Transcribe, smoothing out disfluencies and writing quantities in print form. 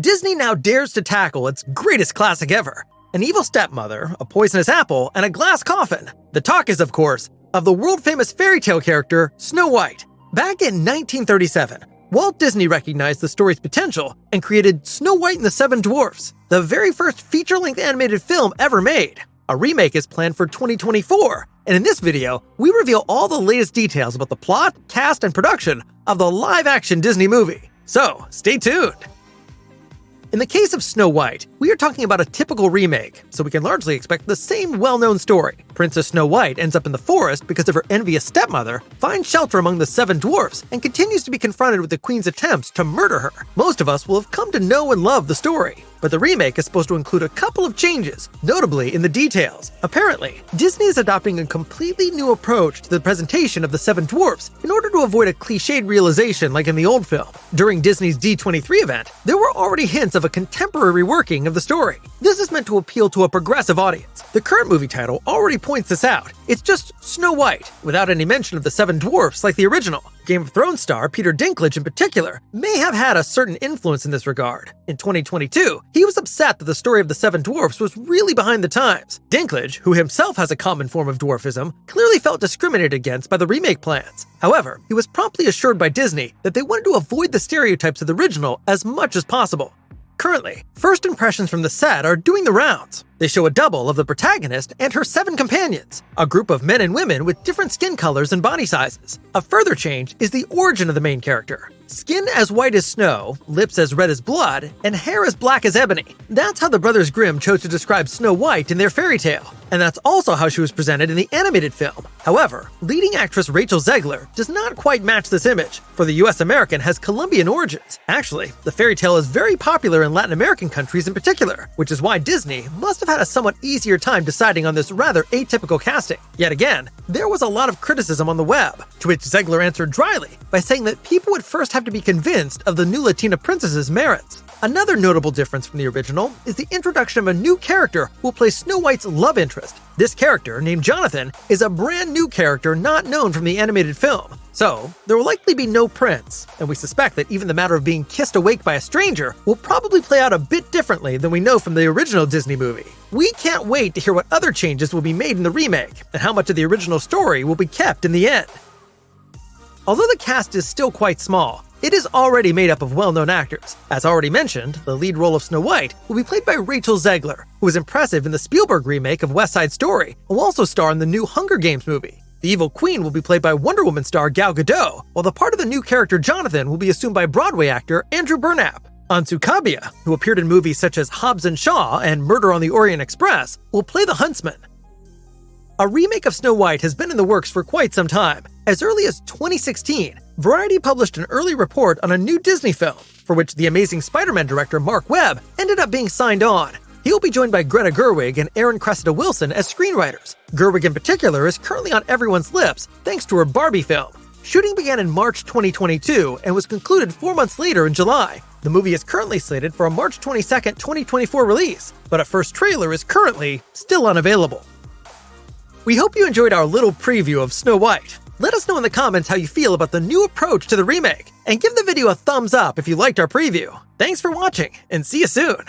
Disney now dares to tackle its greatest classic ever: an evil stepmother, a poisonous apple, and a glass coffin. The talk is, of course, of the world-famous fairy tale character Snow White. Back in 1937, Walt Disney recognized the story's potential and created Snow White and the Seven Dwarfs, the very first feature-length animated film ever made. A remake is planned for 2024, and in this video, we reveal all the latest details about the plot, cast, and production of the live-action Disney movie. So, stay tuned! In the case of Snow White, we are talking about a typical remake, so we can largely expect the same well-known story. Princess Snow White ends up in the forest because of her envious stepmother, finds shelter among the seven dwarfs, and continues to be confronted with the queen's attempts to murder her. Most of us will have come to know and love the story, but the remake is supposed to include a couple of changes, notably in the details. Apparently, Disney is adopting a completely new approach to the presentation of the seven dwarfs in order to avoid a cliched realization like in the old film. During Disney's D23 event, there were already hints of a contemporary reworking of the story. This is meant to appeal to a progressive audience. The current movie title already points this out. It's just Snow White, without any mention of the seven dwarfs like the original. Game of Thrones star Peter Dinklage in particular may have had a certain influence in this regard. In 2022, he was upset that the story of the Seven Dwarfs was really behind the times. Dinklage, who himself has a common form of dwarfism, clearly felt discriminated against by the remake plans. However, he was promptly assured by Disney that they wanted to avoid the stereotypes of the original as much as possible. Currently, first impressions from the set are doing the rounds. They show a double of the protagonist and her seven companions, a group of men and women with different skin colors and body sizes. A further change is the origin of the main character. Skin as white as snow, lips as red as blood, and hair as black as ebony. That's how the Brothers Grimm chose to describe Snow White in their fairy tale, and that's also how she was presented in the animated film. However, leading actress Rachel Zegler does not quite match this image, for the US American has Colombian origins. Actually, the fairy tale is very popular in Latin American countries in particular, which is why Disney must have had a somewhat easier time deciding on this rather atypical casting. Yet again, there was a lot of criticism on the web, to which Zegler answered dryly by saying that people would first have to be convinced of the new Latina princess's merits. Another notable difference from the original is the introduction of a new character who will play Snow White's love interest. This character, named Jonathan, is a brand new character not known from the animated film. So, there will likely be no prince, and we suspect that even the matter of being kissed awake by a stranger will probably play out a bit differently than we know from the original Disney movie. We can't wait to hear what other changes will be made in the remake, and how much of the original story will be kept in the end. Although the cast is still quite small, it is already made up of well-known actors. As already mentioned, the lead role of Snow White will be played by Rachel Zegler, who was impressive in the Spielberg remake of West Side Story, and will also star in the new Hunger Games movie. The evil queen will be played by Wonder Woman star Gal Gadot, while the part of the new character Jonathan will be assumed by Broadway actor Andrew Burnap. Ansu Kabia, who appeared in movies such as Hobbs and Shaw and Murder on the Orient Express, will play the huntsman. A remake of Snow White has been in the works for quite some time. As early as 2016, Variety published an early report on a new Disney film, for which the Amazing Spider-Man director Mark Webb ended up being signed on. He'll be joined by Greta Gerwig and Aaron Cressida Wilson as screenwriters. Gerwig in particular is currently on everyone's lips thanks to her Barbie film. Shooting began in March 2022 and was concluded 4 months later in July. The movie is currently slated for a March 22, 2024 release, but a first trailer is currently still unavailable. We hope you enjoyed our little preview of Snow White. Let us know in the comments how you feel about the new approach to the remake, and give the video a thumbs up if you liked our preview. Thanks for watching, and see you soon!